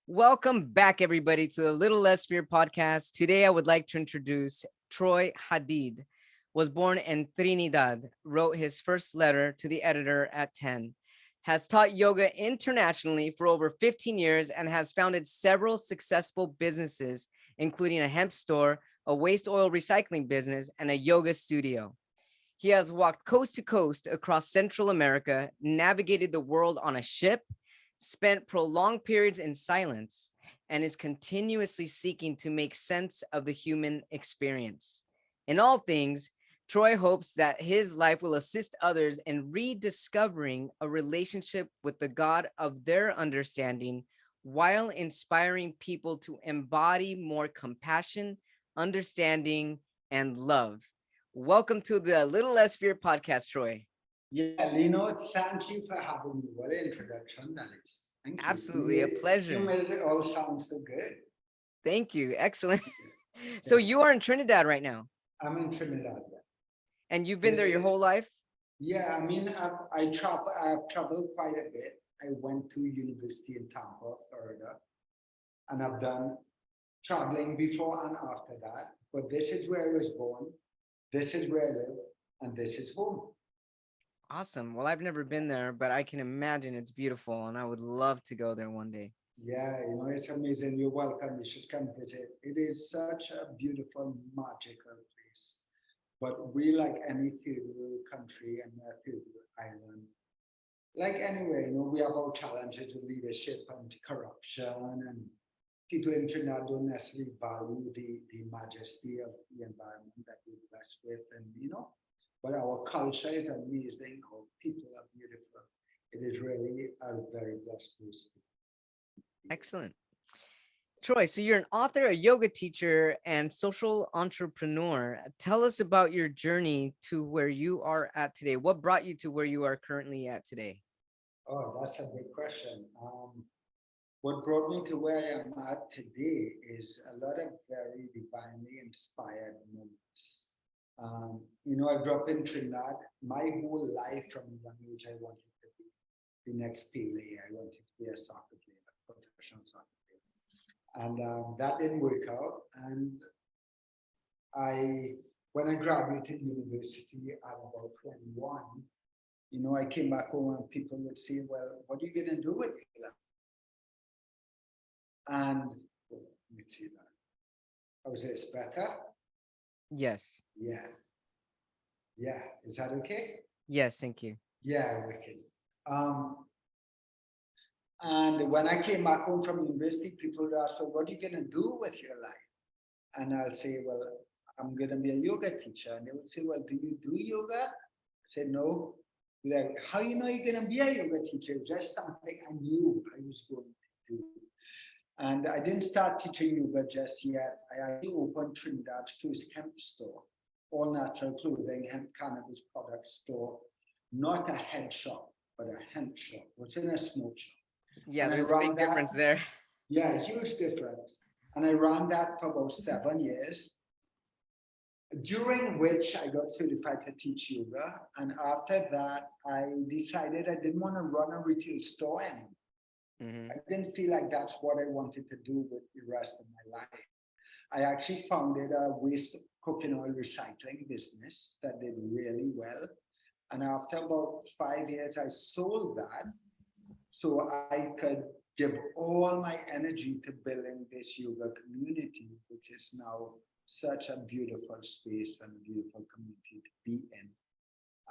Welcome back, everybody, to the Little Less Fear podcast. Today, I would like to introduce Troy Hadeed. Was born in Trinidad, wrote his first letter to the editor at 10, has taught yoga internationally for over 15 years, and has founded several successful businesses, including a hemp store, a waste oil recycling business, and a yoga studio. He has walked coast to coast across Central America, navigated the world on a ship, spent prolonged periods in silence, and is continuously seeking to make sense of the human experience. In all things, Troy hopes that his life will assist others in rediscovering a relationship with the God of their understanding while inspiring people to embody more compassion, understanding, and love. Welcome to the Little Less Fear podcast, Troy. Yeah, Lino, thank you for having me. What an introduction that is. Thank you. Absolutely a You pleasure. made it all sound so good. Thank you. Excellent. So Yeah, you are in Trinidad right now, I'm in Trinidad. and you've been there This, your whole life? yeah, I've traveled quite a bit. I went to university in Tampa, Florida, and I've done traveling before and after that. But this is where I was born, this is where I live, and this is home. Awesome. Well, I've never been there, but I can imagine it's beautiful, and I would love to go there one day. Yeah, it's amazing. You're welcome. You should come visit. It is such a beautiful, magical place. But we, like any third world country and a third world island, like anyway, we have our challenges with leadership and corruption, and people in Trinidad don't necessarily value the majesty of the environment that we're blessed with, and but our culture is amazing. Our people are beautiful. It is really a very blessed place. Excellent. Troy, so you're an author, a yoga teacher, and social entrepreneur. Tell us about your journey to where you are at today. What brought you to where you are currently at today? Oh, that's a good question. What brought me to where I am at today is a lot of very divinely inspired moments. I grew up in Trinidad. My whole life from a young age, I wanted to be the next Pele. I wanted to be a soccer player, a professional soccer player. And that didn't work out. And when I graduated university at about 21, I came back home and people would say, well, what are you going to do with your life? And let me see that. I was this better? Yes. Yeah. Yeah. Is that okay? Yes, thank you. Yeah, wicked. Um, and when I came back home from university, people would ask, well, what are you going to do with your life? And I'll say, well, I'm going to be a yoga teacher. And they would say, well, do you do yoga? I said, no. Like, how you're going to be a yoga teacher? Just something I knew I was going to do. And I didn't start teaching yoga just yet. I actually opened Trinidad's first hemp store, all natural clothing, hemp cannabis product store, not a head shop, but a hemp shop. It was in a smoke shop. Yeah, And I there's a ran big that, difference there. yeah, huge difference. And I ran that for about 7 years, during which I got certified to teach yoga. And after that, I decided I didn't want to run a retail store anymore. I didn't feel like that's what I wanted to do with the rest of my life. I actually founded a waste cooking oil recycling business that did really well. And after about 5 years, I sold that so I could give all my energy to building this yoga community, which is now such a beautiful space and a beautiful community to be in.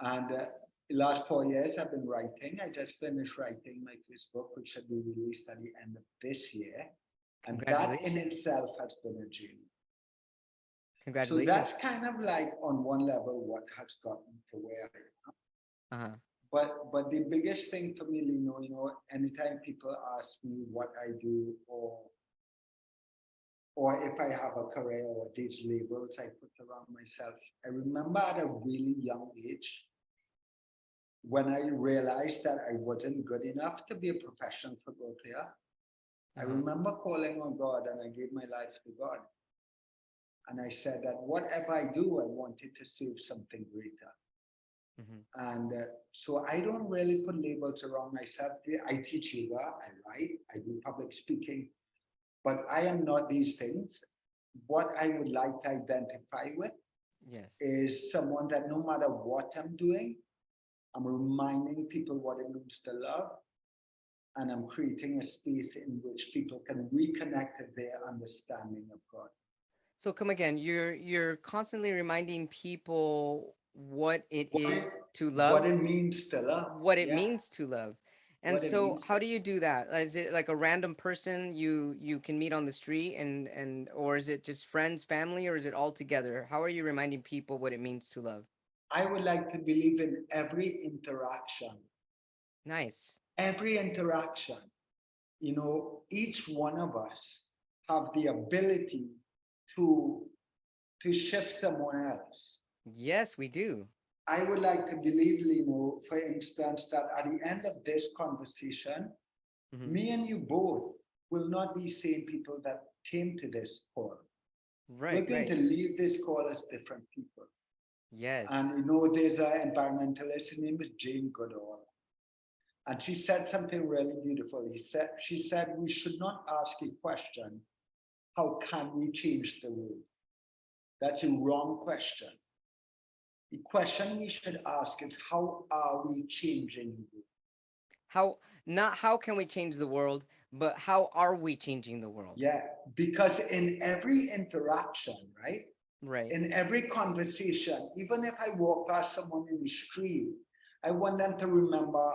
And the last 4 years, I've been writing. I just finished writing my first book, which should be released at the end of this year. And that in Congratulations. itself has been a journey. So Congratulations. that's kind of like on one level what has gotten to where I am. Uh-huh. But the biggest thing for me, anytime people ask me what I do or if I have a career or these labels I put around myself, I remember at a really young age when I realized that I wasn't good enough to be a professional football player. I remember calling on God and I gave my life to God. And I said that whatever I do, I wanted to serve something greater. And so I don't really put labels around myself. I teach yoga, I write, I do public speaking, but I am not these things. What I would like to identify with Yes. is someone that no matter what I'm doing, I'm reminding people what it means to love, and I'm creating a space in which people can reconnect to their understanding of God. So come again. You're constantly reminding people what it What it, is to what love, it means to love. what it Yeah, means to love. And what it so means to how do you do that? Is it like a random person you can meet on the street, and or is it just friends, family, or is it all together? How are you reminding people what it means to love? I would like to believe in every interaction. Nice. Every interaction, each one of us have the ability to shift someone else. Yes, we do. I would like to believe, for instance, that at the end of this conversation, Hmm. me and you both will not be same people that came to this call. We're Right, going right. to leave this call as different people. Yes. And there's an environmentalist, her name is Jane Goodall. And she said something really beautiful. She said, we should not ask a question, how can we change the world? That's a wrong question. The question we should ask is, how are we changing the world? How, not how can we change the world, but how are we changing the world? Yeah, because in every interaction, right? Right. In every conversation, even if I walk past someone in the street, I want them to remember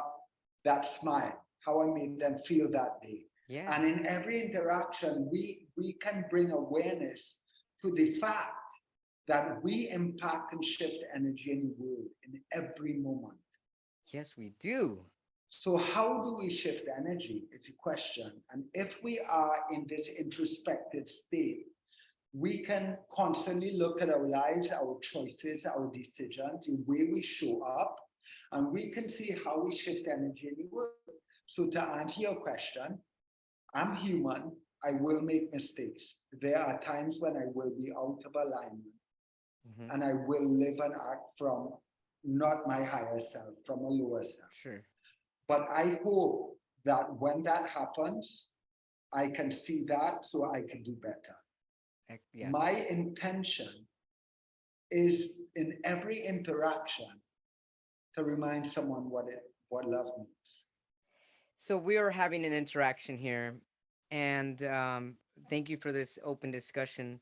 that smile, how I made them feel that day. Yeah. And in every interaction, we can bring awareness to the fact that we impact and shift energy in the world in every moment. Yes, we do. So how do we shift energy? It's a question. And if we are in this introspective state, we can constantly look at our lives, our choices, our decisions, the way we show up, and we can see how we shift energy in the world. So to answer your question, I'm human. I will make mistakes. There are times when I will be out of alignment, Hmm. and I will live and act from not my higher self, from a lower self. Sure. But I hope that when that happens, I can see that so I can do better. My Yes. intention is in every interaction to remind someone what love means. So we are having an interaction here, and thank you for this open discussion.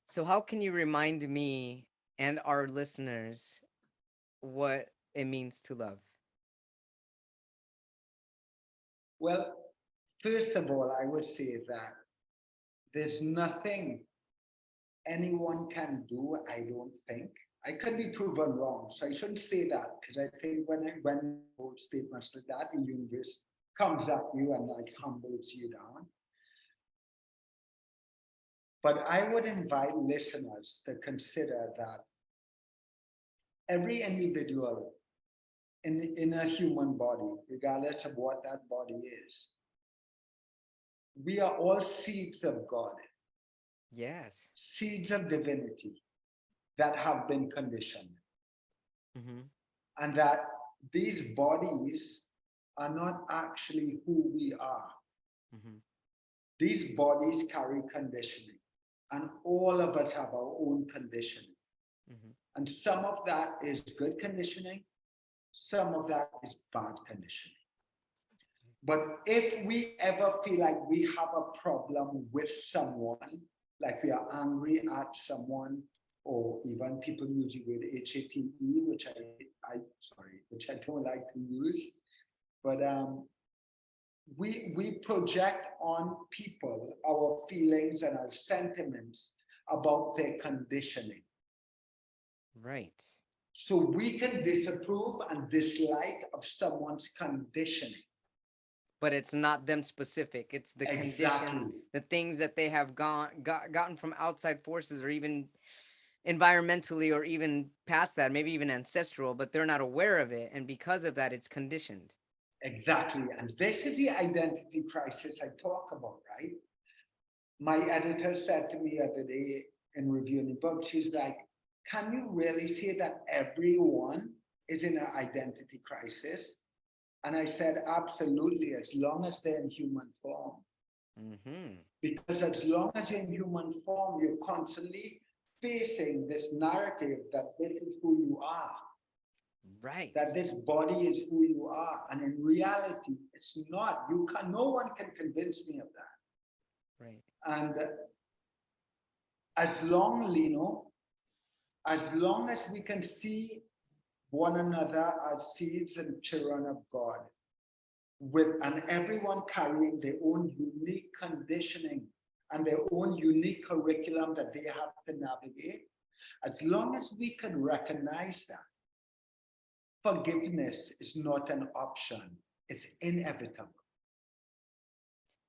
So how can you remind me and our listeners what it means to love? Well, first of all, I would say that there's nothing anyone can do, I don't think. I could be proven wrong, so I shouldn't say that because I think when hold statements like that, the universe comes at you and like humbles you down. But I would invite listeners to consider that every individual in a human body, regardless of what that body is, we are all seeds of God, Yes. seeds of divinity that have been conditioned. Mm-hmm. And that these bodies are not actually who we are. Mm-hmm. These bodies carry conditioning, and all of us have our own conditioning. Mm-hmm. And some of that is good conditioning, some of that is bad conditioning. But if we ever feel like we have a problem with someone, like we are angry at someone, or even people use the word HATE, which I don't like to use, but we project on people our feelings and our sentiments about their conditioning. Right. So we can disapprove and dislike of someone's conditioning. But it's not them specific. It's the condition, Exactly. the things that they have gotten from outside forces, or even environmentally, or even past that, maybe even ancestral, but they're not aware of it, and because of that, it's conditioned. Exactly. And this is the identity crisis I talk about, right? My editor said to me the other day in reviewing the book, she's like, can you really say that everyone is in an identity crisis? And I said, absolutely, as long as they're in human form. Mm-hmm. Because as long as you're in human form, you're constantly facing this narrative that this is who you are, Right. that this body is who you are. And in reality, it's not. No one can convince me of that. Right. And as long, Lino, as long as we can see one another as seeds and children of God, and everyone carrying their own unique conditioning and their own unique curriculum that they have to navigate, as long as we can recognize that, forgiveness is not an option, it's inevitable.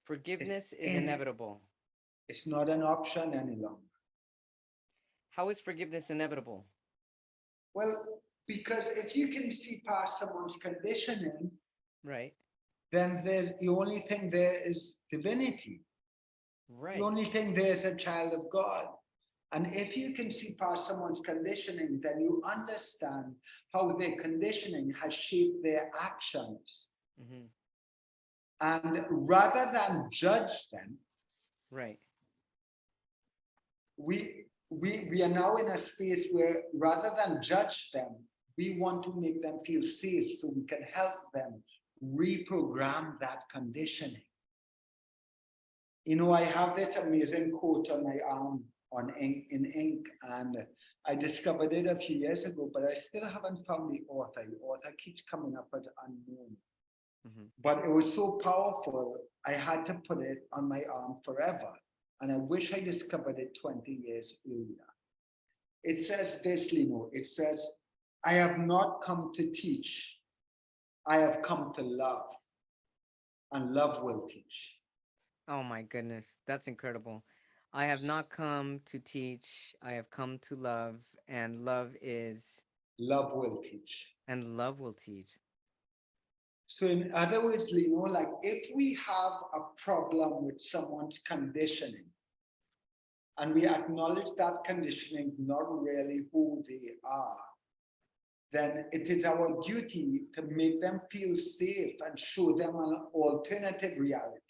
Forgiveness is inevitable. It's not an option any longer. How is forgiveness inevitable? Well, because if you can see past someone's conditioning, right, then the only thing there is divinity. Right. The only thing there is a child of God. And if you can see past someone's conditioning, then you understand how their conditioning has shaped their actions. Mm-hmm. And rather than judge them, right, we are now in a space where rather than judge them, we want to make them feel safe so we can help them reprogram that conditioning. You know, I have this amazing quote on my arm in ink, and I discovered it a few years ago, but I still haven't found the author. The author keeps coming up as unknown. Mm-hmm. But it was so powerful, I had to put it on my arm forever. And I wish I discovered it 20 years earlier. It says this, Lino, it says, I have not come to teach, I have come to love, and love will teach. Oh my goodness, that's incredible. I have not come to teach, I have come to love, and love is. Love will teach. And love will teach. So in other words, Lino, like if we have a problem with someone's conditioning, and we acknowledge that conditioning not really who they are, then it is our duty to make them feel safe and show them an alternative reality.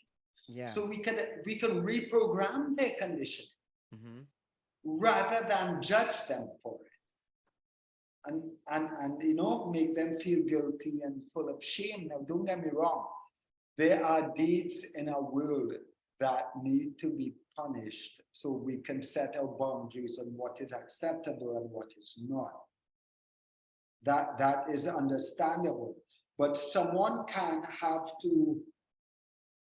Yeah. So we can reprogram their conditioning mm-hmm. rather than judge them for it. And you know, make them feel guilty and full of shame. Now, don't get me wrong. There are deeds in our world that need to be punished so we can set our boundaries on what is acceptable and what is not. That is understandable. But someone can have to,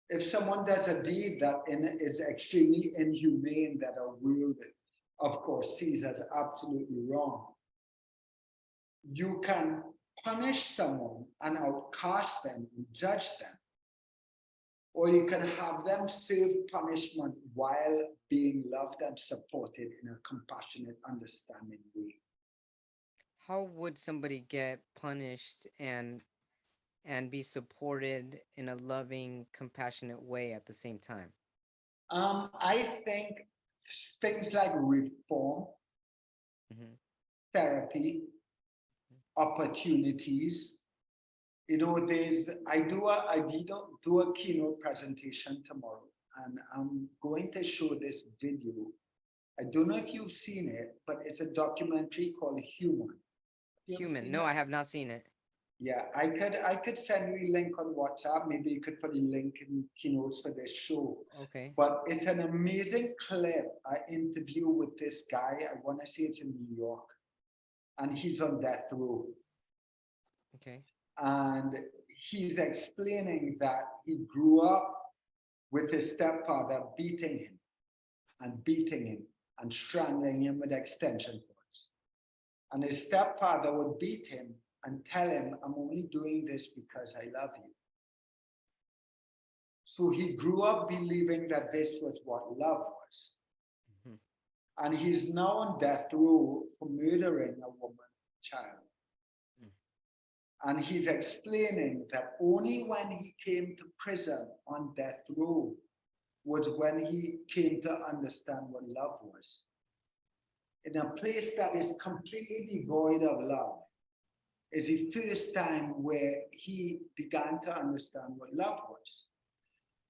if someone does a deed that is extremely inhumane, that our world, of course, sees as absolutely wrong, you can punish someone and outcast them and judge them. Or you can have them serve punishment while being loved and supported in a compassionate, understanding way. How would somebody get punished and be supported in a loving, compassionate way at the same time? I think things like reform, mm-hmm. therapy, opportunities. You know, I did do a keynote presentation tomorrow, and I'm going to show this video. I don't know if you've seen it, but it's a documentary called Human. Human? No, I have not seen it. Yeah, I could send you a link on WhatsApp. Maybe you could put a link in keynotes for this show. Okay. But it's an amazing clip. I interview with this guy. I want to say it's in New York, and he's on death row. Okay. And he's explaining that he grew up with his stepfather beating him and strangling him with extension cords. And his stepfather would beat him and tell him, I'm only doing this because I love you. So he grew up believing that this was what love was. Mm-hmm. And he's now on death row for murdering a woman, child. And he's explaining that only when he came to prison on death row was when he came to understand what love was. In a place that is completely devoid of love is the first time where he began to understand what love was.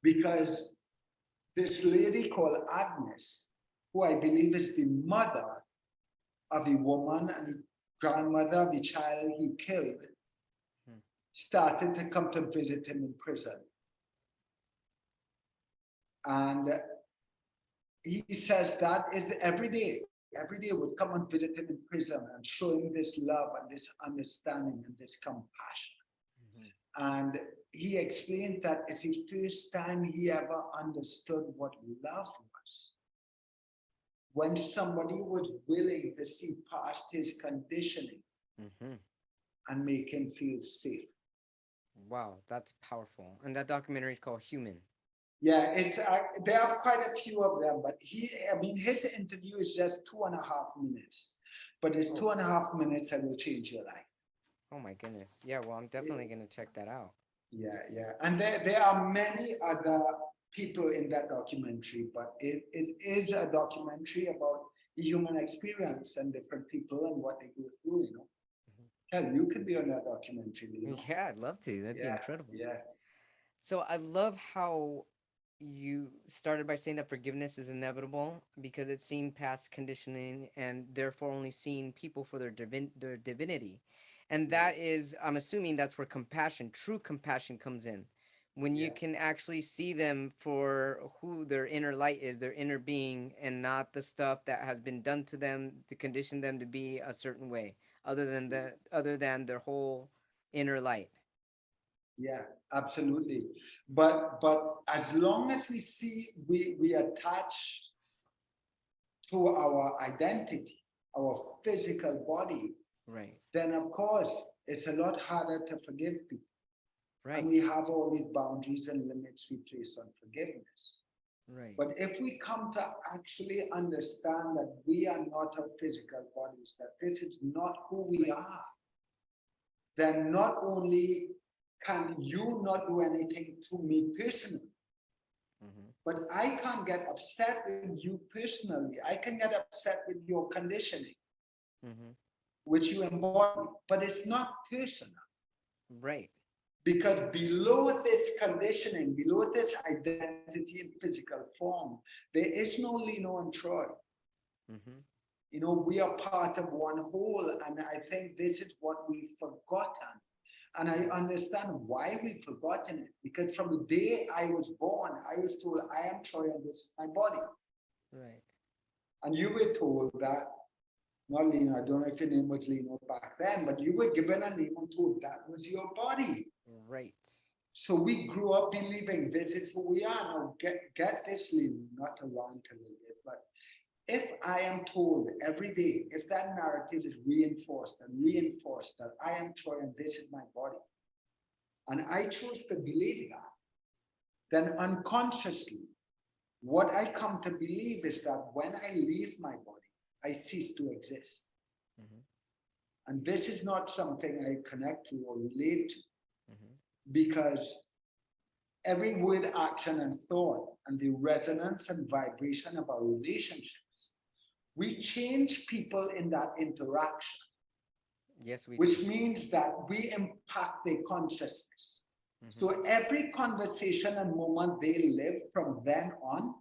Because this lady called Agnes, who I believe is the mother of the woman and grandmother of the child he killed, Hmm. started to come to visit him in prison. And he says that is every day would come and visit him in prison and show him this love and this understanding and this compassion. Mhm. And he explained that it's the first time he ever understood what love was. When somebody was willing to see past his conditioning Mhm. and make him feel safe. Wow, that's powerful. And that documentary is called Human. Yeah, it's there are quite a few of them, but I mean, his interview is just 2.5 minutes, but it's Oh, 2.5 minutes that will change your life. oh my goodness. Yeah, well, I'm definitely gonna check that out. Yeah, yeah. And there are many other people in that documentary, but it is a documentary about the human experience and different people and what they go through, you know. Hell, you could be on that documentary, you know. Yeah, I'd love to. That'd be Yeah, incredible. yeah, So I love how you started by saying that forgiveness is inevitable because it's seen past conditioning and therefore only seeing people for their divinity. And yeah, that is, I'm assuming that's where compassion, true compassion comes in. When you yeah, can actually see them for who their inner light is, their inner being, and not the stuff that has been done to them to condition them to be a certain way, other than their whole inner light. yeah, absolutely. But as long as we see we attach to our identity, our physical body, Right. then of course it's a lot harder to forgive people. And Right. we have all these boundaries and limits we place on forgiveness. Right. But if we come to actually understand that we are not our physical bodies, that this is not who we are, then not only can you not do anything to me personally, Mm-hmm. but I can't get upset with you personally. I can get upset with your conditioning, Mm-hmm. which you embody, but it's not personal. Right. Because below this conditioning, below this identity in physical form, there is no Lino and Troy. Mm-hmm. You know, we are part of one whole, and I think this is what we've forgotten. And I understand why we've forgotten it. Because from the day I was born, I was told I am Troy and this is my body. Right. And you were told that, not Lino, I don't know if your name was Lino back then, but you were given a name and told that was your body. Right. So we grew up believing this is who we are. Now get this, Lino, not to rant a little bit, but if I am told every day, if that narrative is reinforced and reinforced that I am Troy and this is my body, and I choose to believe that, then unconsciously, what I come to believe is that when I leave my body, I cease to exist. Mm-hmm. And this is not something I connect to or relate to Mm-hmm. because every word, action, and thought, and the resonance and vibration of our relationships, we change people in that interaction, Yes, we do. which means that we impact their consciousness. Mm-hmm. So every conversation and moment they live from then on,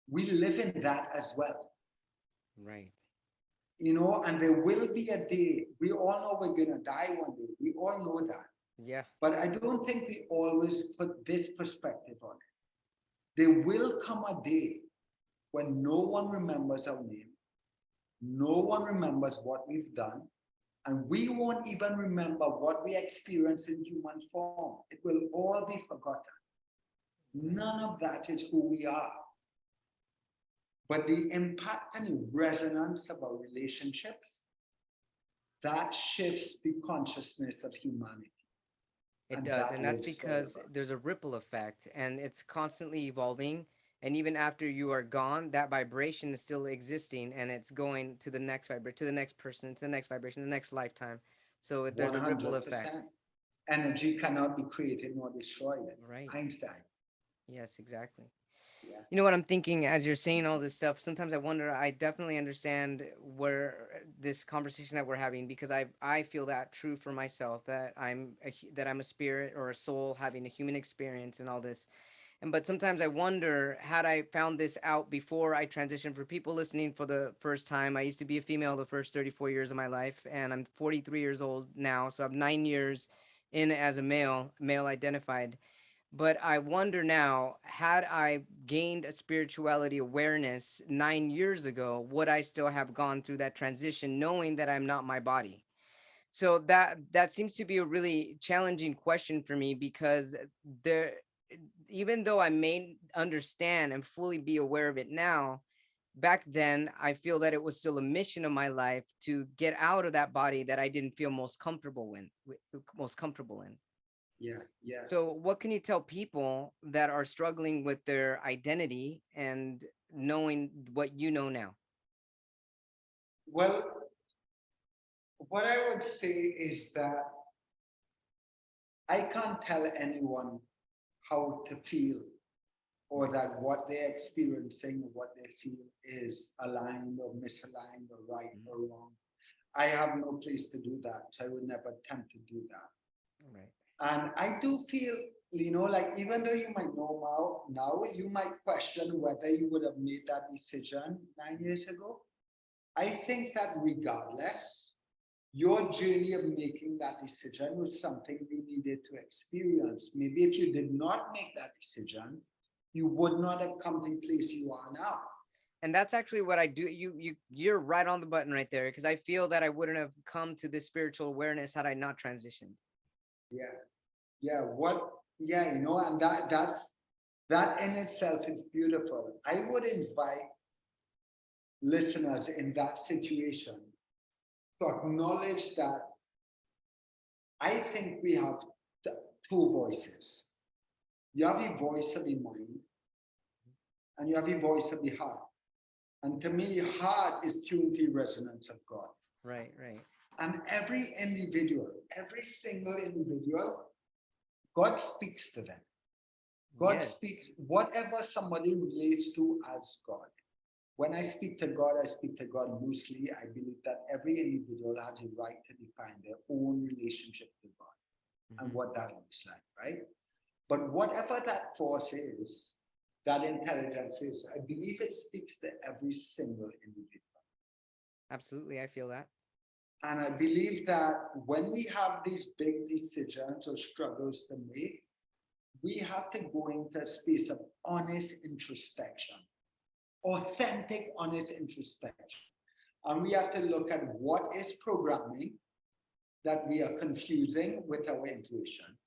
we live in that as well. Right. You know, and there will be a day, we all know we're going to die one day. We all know that. Yeah. But I don't think we always put this perspective on it. There will come a day when no one remembers our name, no one remembers what we've done, and we won't even remember what we experienced in human form. It will all be forgotten. Right. None of that is who we are. But the impact and resonance of our relationships, that shifts the consciousness of humanity. It And does. that And that's lives because forever. there's a ripple effect and it's constantly evolving. And even after you are gone, that vibration is still existing and it's going to the next vibration, to the next person, to the next vibration, the next lifetime. So there's a ripple effect. 100%. Energy cannot be created nor destroyed. Right. Einstein. Yes, exactly. Yeah. You know what I'm thinking as you're saying all this stuff? Sometimes I wonder, I definitely understand where this conversation that we're having because I feel that true for myself that I'm a spirit or a soul having a human experience and all this. But sometimes I wonder, had I found this out before I transitioned, for people listening for the first time, I used to be a female the first 34 years of my life, and I'm 43 years old now. So I'm 9 years in as a male identified. But I wonder now, had I gained a spirituality awareness 9 years ago, would I still have gone through that transition knowing that I'm not my body? So that seems to be a really challenging question for me, because there, even though I may understand and fully be aware of it now, back then I feel that it was still a mission of my life to get out of that body that I didn't feel most comfortable in. Yeah, yeah. So what can you tell people that are struggling with their identity and knowing what you know now? Well, what I would say is that I can't tell anyone how to feel, or that what they're experiencing or what they feel is aligned or misaligned or right or wrong. I have no place to do that. So I would never attempt to do that. Right. And I do feel, like even though you might know now, you might question whether you would have made that decision 9 years ago. I think that regardless, your journey of making that decision was something you needed to experience. Maybe if you did not make that decision, you would not have come to the place you are now. And that's actually what I do. You're right on the button right there, because I feel that I wouldn't have come to this spiritual awareness had I not transitioned. Yeah. Yeah. And that in itself is beautiful. I would invite listeners in that situation to acknowledge that I think we have two voices. You have a voice of the mind, and you have a voice of the heart. And to me, heart is tuned to the resonance of God. Right, right. And every single individual, God speaks to them. God speaks whatever somebody relates to as God. When I speak to God loosely. I believe that every individual has a right to define their own relationship to God and what that looks like, right? But whatever that force is, that intelligence is, I believe it speaks to every single individual. Absolutely, I feel that. And I believe that when we have these big decisions or struggles to make, we have to go into a space of honest introspection, authentic, honest introspection. And we have to look at what is programming that we are confusing with our intuition.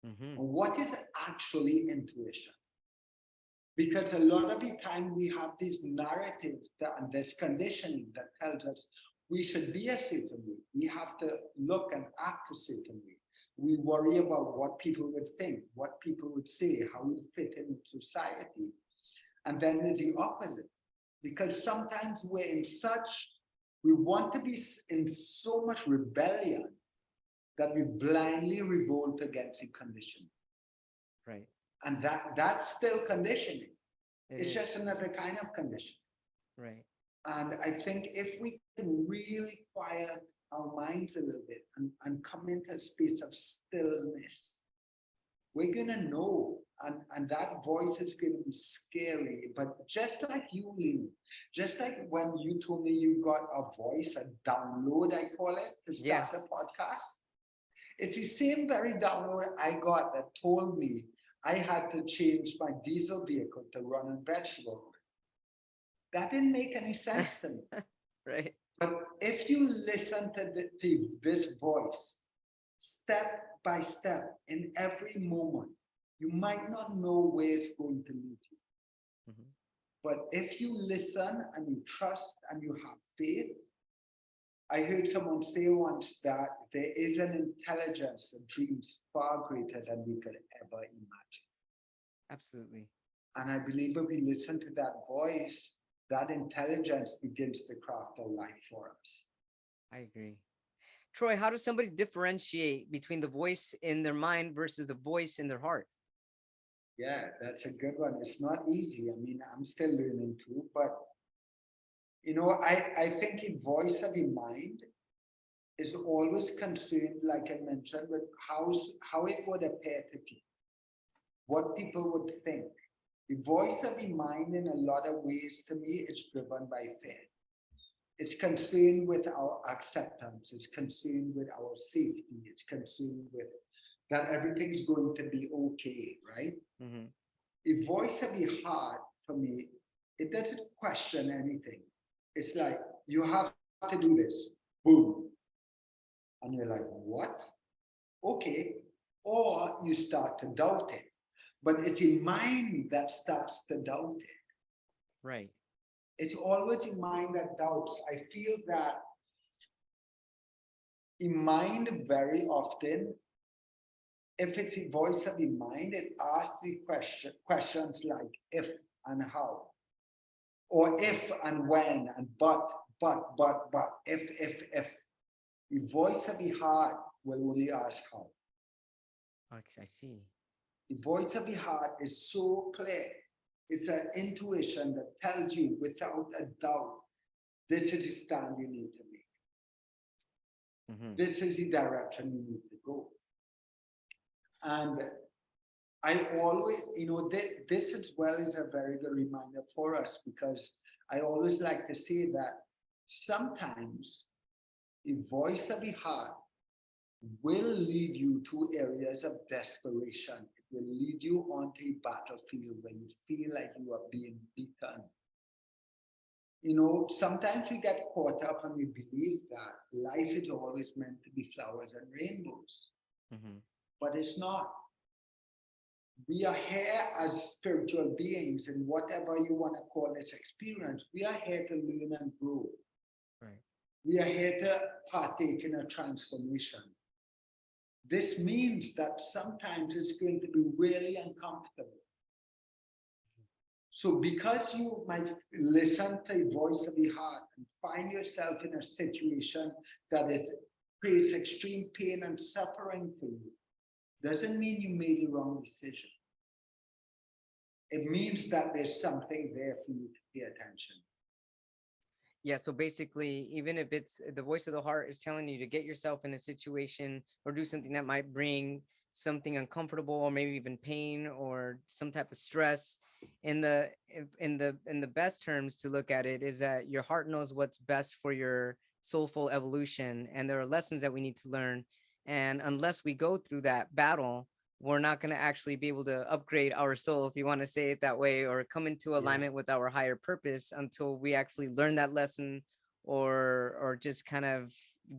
And what is actually intuition? Because a lot of the time we have these narratives and this conditioning that tells us we should be a certain way. We have to look and act a certain way. We worry about what people would think, what people would say, how we fit in society. And then there's the opposite. Because sometimes we want to be in so much rebellion that we blindly revolt against the condition. Right. And that's still conditioning. It's just another kind of condition. Right. And I think if we can really quiet our minds a little bit and come into a space of stillness, we're going to know. And that voice is going to be scary. But just like you, Lynn, just like when you told me you got a voice, a download, I call it, to start the podcast, it's the same very download I got that told me I had to change my diesel vehicle to run on vegetable oil. That didn't make any sense to me. Right. But if you listen to this voice, step by step, in every moment, you might not know where it's going to lead you. But if you listen and you trust and you have faith, I heard someone say once that there is an intelligence that dreams far greater than we could ever imagine. Absolutely. And I believe if we listen to that voice, that intelligence begins to craft a life for us. I agree. Troy, how does somebody differentiate between the voice in their mind versus the voice in their heart? Yeah, that's a good one. It's not easy. I mean, I'm still learning too, but I think a voice of the mind is always concerned, like I mentioned, with how it would appear to people, what people would think, The voice of the mind, in a lot of ways, to me, is driven by fear. It's concerned with our acceptance. It's concerned with our safety. It's concerned with that everything's going to be okay, right? Mm-hmm. The voice of the heart, for me, it doesn't question anything. It's like, you have to do this. Boom. And you're like, what? Okay. Or you start to doubt it. But it's the mind that starts to doubt it. Right. It's always the mind that doubts. I feel that the mind very often, if it's the voice of the mind, it asks the questions like if and how, or if and when, and but, if. The voice of the heart will only ask how. Okay, I see. The voice of the heart is so clear. It's an intuition that tells you without a doubt, this is the stand you need to make. Mm-hmm. This is the direction you need to go. And I always, this as well is a very good reminder for us, because I always like to say that sometimes the voice of the heart will lead you to areas of desperation. It will lead you onto a battlefield when you feel like you are being beaten. Sometimes we get caught up and we believe that life is always meant to be flowers and rainbows, but it's not. We are here as spiritual beings, and whatever you want to call this experience, we are here to learn and grow. Right. We are here to partake in a transformation. This means that sometimes it's going to be really uncomfortable. So because you might listen to the voice of the heart and find yourself in a situation that creates extreme pain and suffering for you, doesn't mean you made the wrong decision. It means that there's something there for you to pay attention. Yeah, so basically, even if it's the voice of the heart is telling you to get yourself in a situation or do something that might bring something uncomfortable or maybe even pain or some type of stress, in the best terms to look at it is that your heart knows what's best for your soulful evolution, and there are lessons that we need to learn, and unless we go through that battle, we're not going to actually be able to upgrade our soul, if you want to say it that way, or come into alignment with our higher purpose until we actually learn that lesson, or just kind of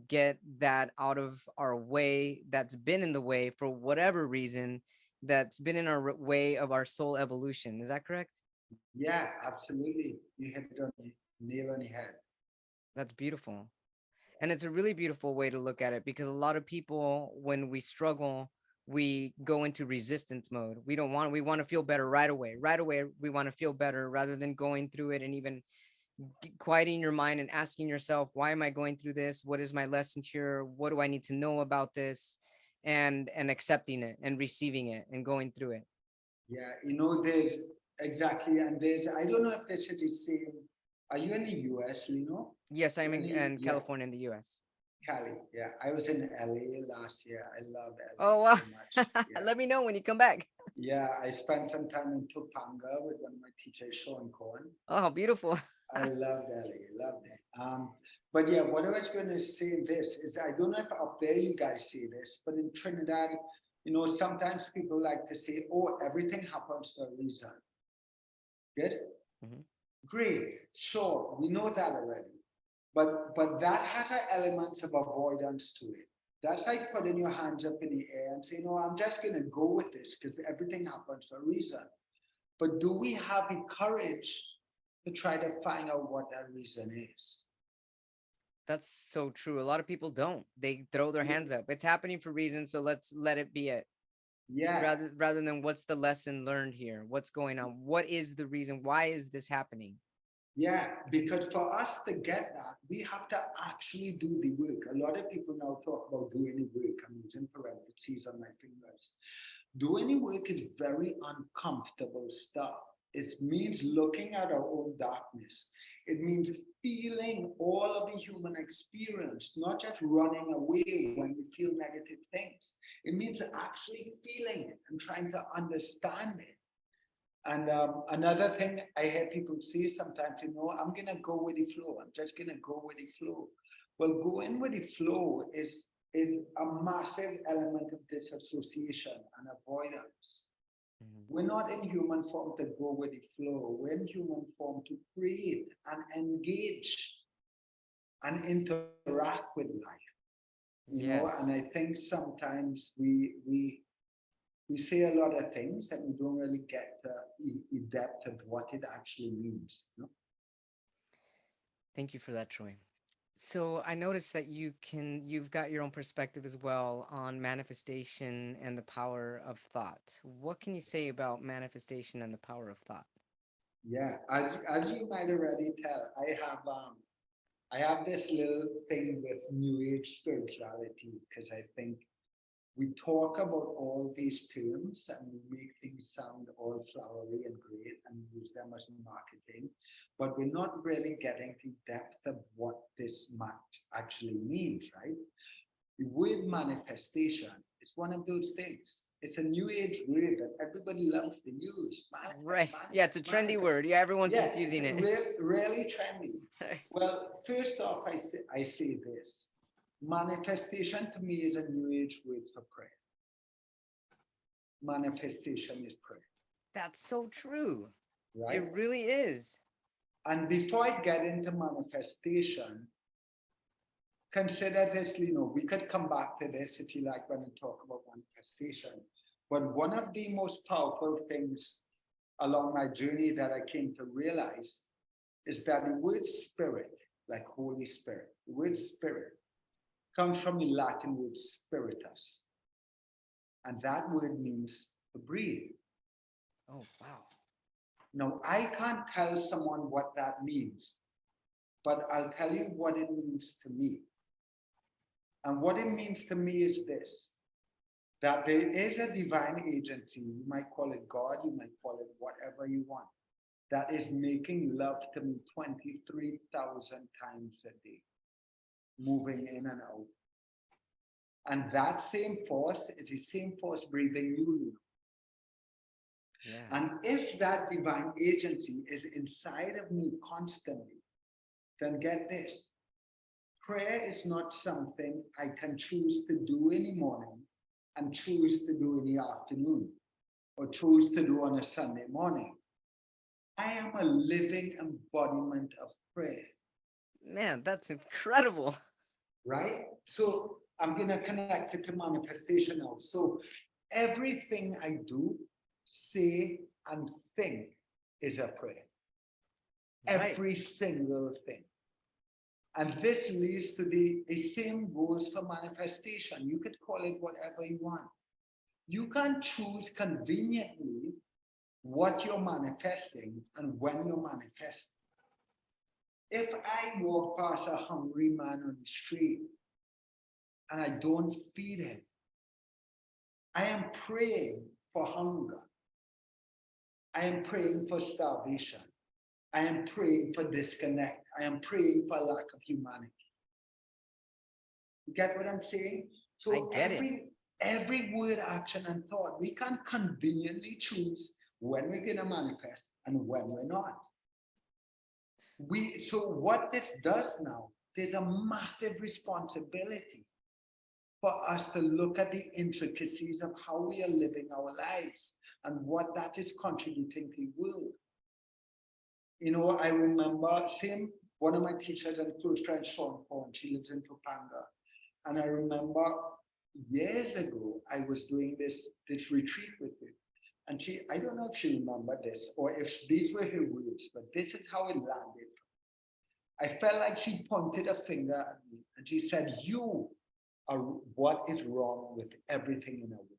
get that out of our way that's been in the way for whatever reason, that's been in our way of our soul evolution. Is that correct? Yeah, absolutely. You hit it on the nail on the head. That's beautiful. And it's a really beautiful way to look at it, because a lot of people, when we struggle, we go into resistance mode. We want to feel better right away. Right away, we want to feel better rather than going through it and even quieting your mind and asking yourself, why am I going through this? What is my lesson here? What do I need to know about this? And accepting it and receiving it and going through it. Yeah, there's exactly, and I don't know if this is the same. Are you in the US, Lino? Yes, I'm in California, in the US. Cali, yeah. I was in LA last year. I love LA Oh, wow. so much. Yeah. Let me know when you come back. Yeah, I spent some time in Topanga with one of my teachers, Sean Cohen. Oh, beautiful. I loved LA, loved it. But yeah, what I was going to say this is, I don't know if up there you guys see this, but in Trinidad, sometimes people like to say, oh, everything happens for a reason. Good? Mm-hmm. Great, sure, we know that already. But that has an element of avoidance to it. That's like putting your hands up in the air and saying, no, I'm just going to go with this because everything happens for a reason. But do we have the courage to try to find out what that reason is? That's so true. A lot of people don't. They throw their hands up. It's happening for reasons, so let's let it be it. Yeah. Rather than what's the lesson learned here? What's going on? What is the reason? Why is this happening? Yeah, because for us to get that, we have to actually do the work. A lot of people now talk about doing the work. I'm using parentheses on my fingers. Doing the work is very uncomfortable stuff. It means looking at our own darkness. It means feeling all of the human experience, not just running away when we feel negative things. It means actually feeling it and trying to understand it. And another thing I hear people say sometimes, I'm going to go with the flow. I'm just going to go with the flow. Well, going with the flow is a massive element of disassociation and avoidance. We're not in human form to go with the flow. We're in human form to create and engage and interact with life. And I think sometimes we say a lot of things and we don't really get the depth of what it actually means. Thank you for that, Troy. So I noticed that you've got your own perspective as well on manifestation and the power of thought. What can you say about manifestation and the power of thought? Yeah, as you might already tell, I have this little thing with New Age spirituality because I think we talk about all these terms and we make things sound all flowery and great and use them as marketing, but we're not really getting the depth of what this actually means, right? The word manifestation is one of those things. It's a new age word that everybody loves to use. Right. Yeah, it's a trendy word. Yeah, everyone's just using it. Really trendy. Well, first off, I say this. Manifestation to me is a new age word for prayer. Manifestation is prayer. That's so true. Right? It really is. And before I get into manifestation, consider this, we could come back to this if you like when we talk about manifestation. But one of the most powerful things along my journey that I came to realize is that the word spirit, like Holy Spirit, the word spirit comes from the Latin word spiritus. And that word means to breathe. Oh, wow. Now, I can't tell someone what that means, but I'll tell you what it means to me. And what it means to me is this, that there is a divine agency, you might call it God, you might call it whatever you want, that is making love to me 23,000 times a day, moving in and out. And that same force is the same force breathing you. Yeah. And if that divine agency is inside of me constantly, then get this. Prayer is not something I can choose to do in the morning and choose to do in the afternoon or choose to do on a Sunday morning. I am a living embodiment of prayer. Man, that's incredible. Right? So I'm going to connect it to manifestation now. So everything I do, say, and think is a prayer. Right. Every single thing. And this leads to the same goes for manifestation. You could call it whatever you want. You can choose conveniently what you're manifesting and when you're manifesting. If I walk past a hungry man on the street and I don't feed him, I am praying for hunger. I am praying for starvation. I am praying for disconnect. I am praying for lack of humanity. You get what I'm saying? So every word, action, and thought, we can conveniently choose when we're going to manifest and when we're not. So what this does now, there's a massive responsibility for us to look at the intricacies of how we are living our lives and what that is contributing to the world. I remember one of my teachers and close friend, Sean Paul, she lives in Topanga. And I remember years ago, I was doing this retreat with her. And I don't know if she remembered this or if these were her words, but this is how it landed. I felt like she pointed a finger at me and she said, "You are what is wrong with everything in our world.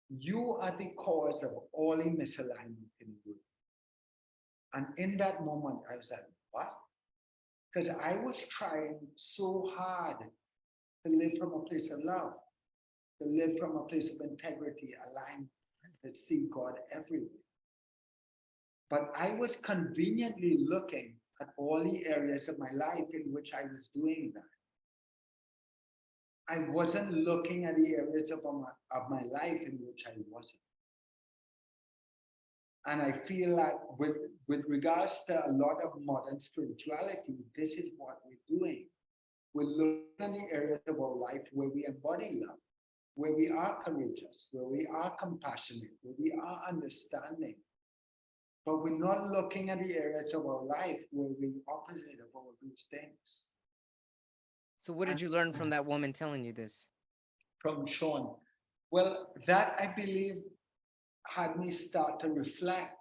You are the cause of all the misalignment in the world." And in that moment, I was like, what? Because I was trying so hard to live from a place of love, to live from a place of integrity, alignment, to see God everywhere. But I was conveniently looking at all the areas of my life in which I was doing that. I wasn't looking at the areas of my life in which I wasn't. And I feel that with regards to a lot of modern spirituality, this is what we're doing. We're looking at the areas of our life where we embody love, where we are courageous, where we are compassionate, where we are understanding. But we're not looking at the areas of our life where we're opposite of all those things. So what did And you learn from that woman telling you this? from Sean, well, that I believe had me start to reflect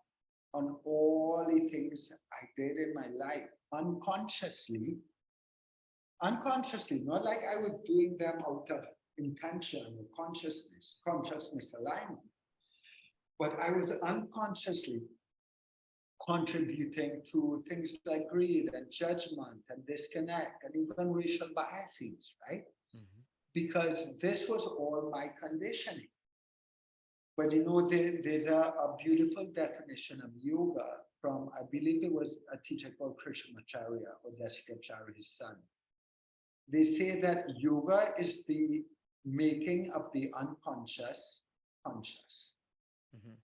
on all the things I did in my life unconsciously, not like I was doing them out of intention or conscious misalignment, but I was unconsciously contributing to things like greed and judgment and disconnect and even racial biases, right? Mhm. Because this was all my conditioning. But you know, there's a beautiful definition of yoga from, I believe it was a teacher called Krishnamacharya or Desikacharya, his son. They say that yoga is the making of the unconscious conscious. Mhm.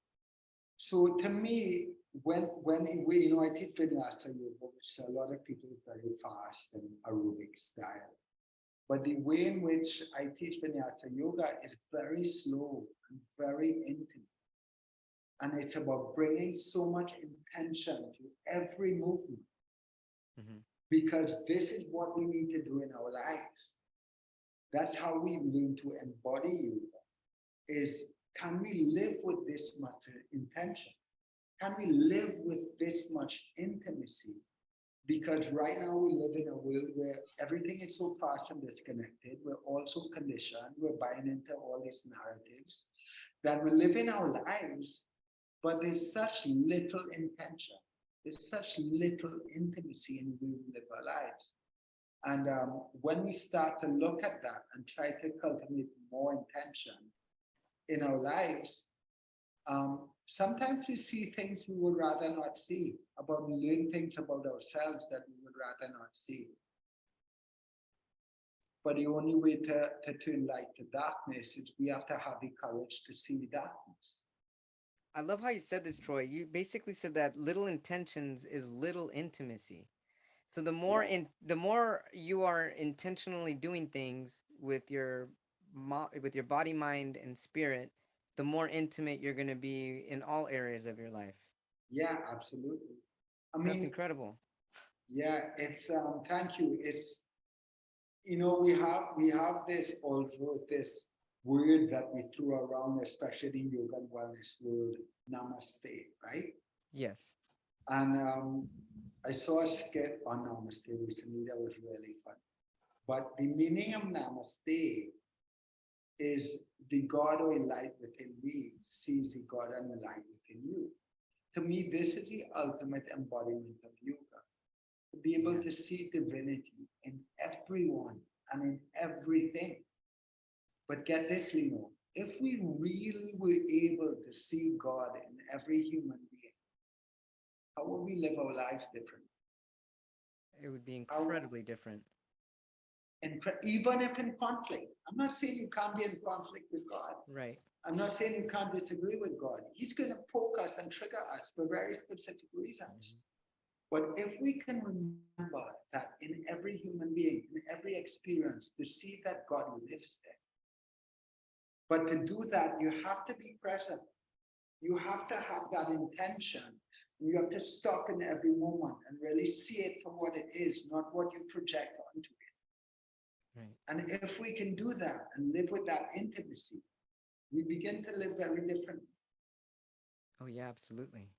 So to me, when you know, I teach vinyasa yoga, which a lot of people very fast and aerobic style. But the way in which I teach vinyasa yoga is very slow and very intimate. And it's about bringing so much intention to every movement, Mhm. because this is what we need to do in our lives. That's how we learn to embody yoga, is can we live with this much intention? Can we live with this much intimacy? Because right now we live in a world where everything is so fast and disconnected. We're also conditioned. We're buying into all these narratives that we live in our lives, but there's such little intention. There's such little intimacy in the way we live our lives. And when we start to look at that and try to cultivate more intention in our lives, sometimes we see things we would rather not see, about learn things about ourselves that we would rather not see. But the only way to turn light to darkness is we have to have the courage to see the darkness. I love how you said this, Troy. You basically said that little intentions is little intimacy. So Yeah, the more you are intentionally doing things with with your body, mind, and spirit, the more intimate you're going to be in all areas of your life. yeah, absolutely. I That's mean, incredible. yeah, it's thank you. It's, you know, we have this also this word that we threw around, especially in yoga and wellness world, namaste, right? Yes. And I saw a skit on namaste recently that was really fun. But the meaning of namaste is the God or light within me sees the God and the light within you. To me, this is the ultimate embodiment of yoga. To be able Yeah. to see divinity in everyone and in everything. But get this, Lino, if we really were able to see God in every human being, how would we live our lives differently? It would be How, incredibly different. and even if in conflict, I'm not saying you can't be in conflict with God. Right. I'm not saying you can't disagree with God. He's going to poke us and trigger us for very specific reasons. Mhm. But if we can remember that in every human being, in every experience, to see that God lives there. But to do that, you have to be present. You have to have that intention. You have to stop in every moment and really see it for what it is, not what you project onto it. Right. And if we can do that and live with that intimacy, we begin to live very differently. Oh yeah, absolutely.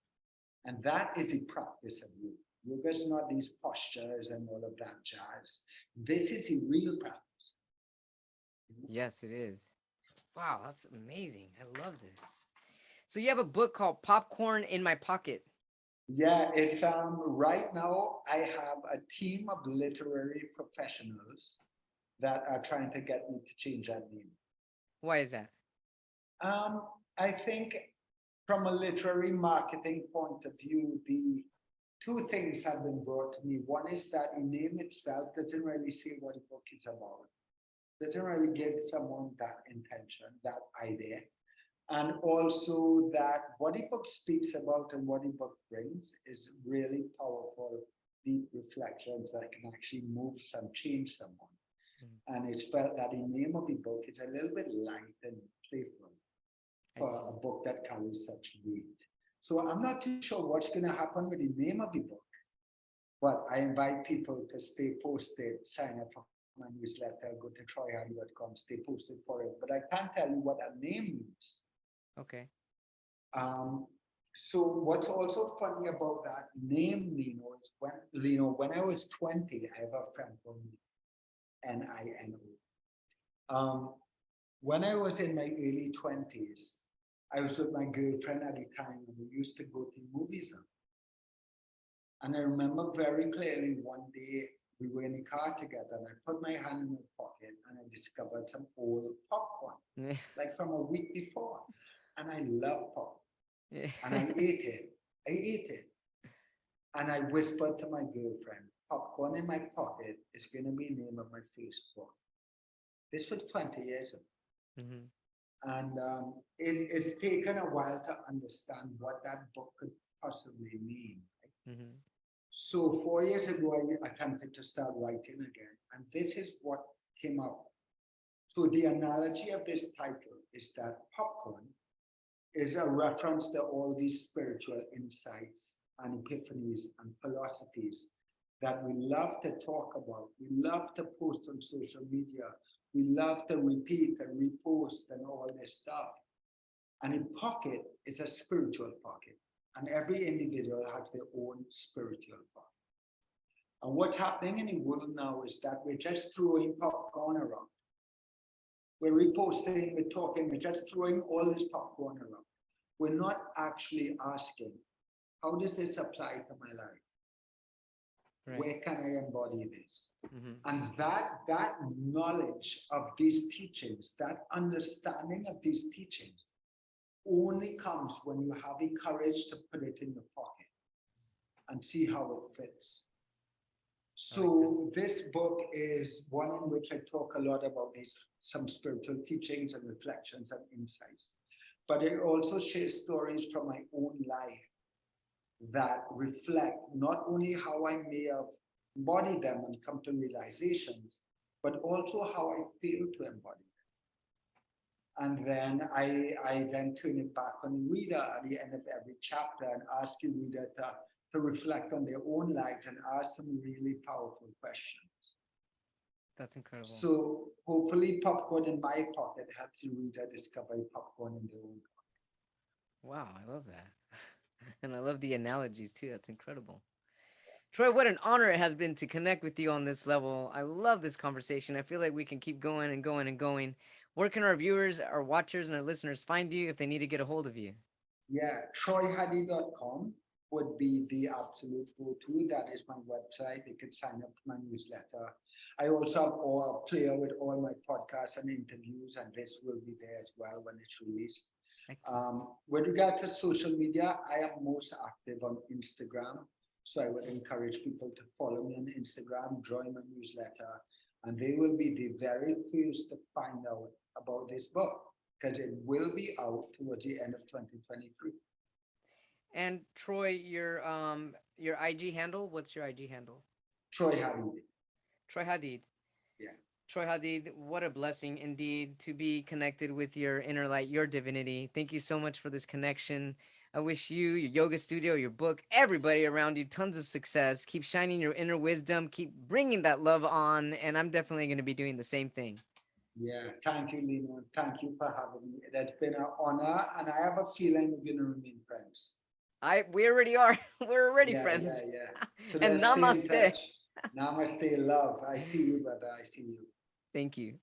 And that is a practice of yoga. Yoga is not these postures and all of that jazz. This is a real practice. Yes, it is. Wow, that's amazing. I love this. So you have a book called Popcorn in My Pocket. Yeah, it's right now I have a team of literary professionals that are trying to get me to change that name. Why is that? Um, I think from a literary marketing point of view, the two things have been brought to me. One is that the name itself doesn't really say what the book is about. Doesn't really give someone that intention, that idea. And also that what the book speaks about and what the book brings is really powerful, deep reflections that can actually move some, change someone. And it's felt that the name of the book is a little bit light and playful I for see. a book that carries such weight. So I'm not too sure what's going to happen with the name of the book, but I invite people to stay posted, sign up for my newsletter, go to troyhadeed.com, stay posted for it. But I can't tell you what a name means. Okay. Um, so what's also funny about that name, Lino, is when I was 20, I have a friend called Nino. When I was in my early 20s, I was with my girlfriend at the time, and we used to go to movies. And I remember very clearly one day we were in the car together, and I put my hand in my pocket and I discovered some old popcorn, like from a week before. And I love popcorn. And I ate it. I ate it. And I whispered to my girlfriend, popcorn in my pocket is going to be the name of my first book. This was 20 years ago. Mhm. And it's taken a while to understand what that book could possibly mean. Mhm. So 4 years ago, I attempted to start writing again. And this is what came out. So the analogy of this title is that popcorn is a reference to all these spiritual insights and epiphanies and philosophies that we love to talk about. We love to post on social media. We love to repeat and repost and all this stuff. And a pocket is a spiritual pocket. And every individual has their own spiritual pocket. And what's happening in the world now is that we're just throwing popcorn around. We're reposting, we're talking, we're just throwing all this popcorn around. We're not actually asking, how does this apply to my life? Right. Where can I embody this? Mhm. And that knowledge of these teachings, that understanding of these teachings, only comes when you have the courage to put it in your pocket and see how it fits. So this book is one in which I talk a lot about some spiritual teachings and reflections and insights. But I also share stories from my own life that reflect not only how I may have embodied them and come to realizations, but also how I feel to embody them. And then I then turn it back on the reader at the end of every chapter and ask the reader to reflect on their own lives and ask some really powerful questions. That's incredible. So hopefully popcorn in my pocket helps the reader discover popcorn in their own pocket. Wow, I love that. And I love the analogies too. That's incredible. Troy, what an honor it has been to connect with you on this level. I love this conversation. I feel like we can keep going and going and going. Where can our viewers, our watchers, and our listeners find you if they need to get a hold of you? Yeah, troyhadeed.com would be the absolute go-to. That is my website. They can sign up for my newsletter. I also have a player with all my podcasts and interviews, and this will be there as well when it's released. With regard to social media, I am most active on Instagram. So I would encourage people to follow me on Instagram, join my newsletter, and they will be the very first to find out about this book because it will be out towards the end of 2023. And Troy, your IG handle, what's your IG handle? Troy Hadeed. Troy Hadeed. Yeah. Troy Hadeed, what a blessing indeed to be connected with your inner light, your divinity. Thank you so much for this connection. I wish you, your yoga studio, your book, everybody around you tons of success. Keep shining your inner wisdom, keep bringing that love on, and I'm definitely going to be doing the same thing. Yeah. Thank you, Lino. Thank you for having me. That's been an honor, and I have a feeling we're going to remain friends. We already are. We're already Yeah, yeah, friends. yeah. So And let's stay in namaste. touch. Namaste, love. I see you, brother. I see you. Thank you.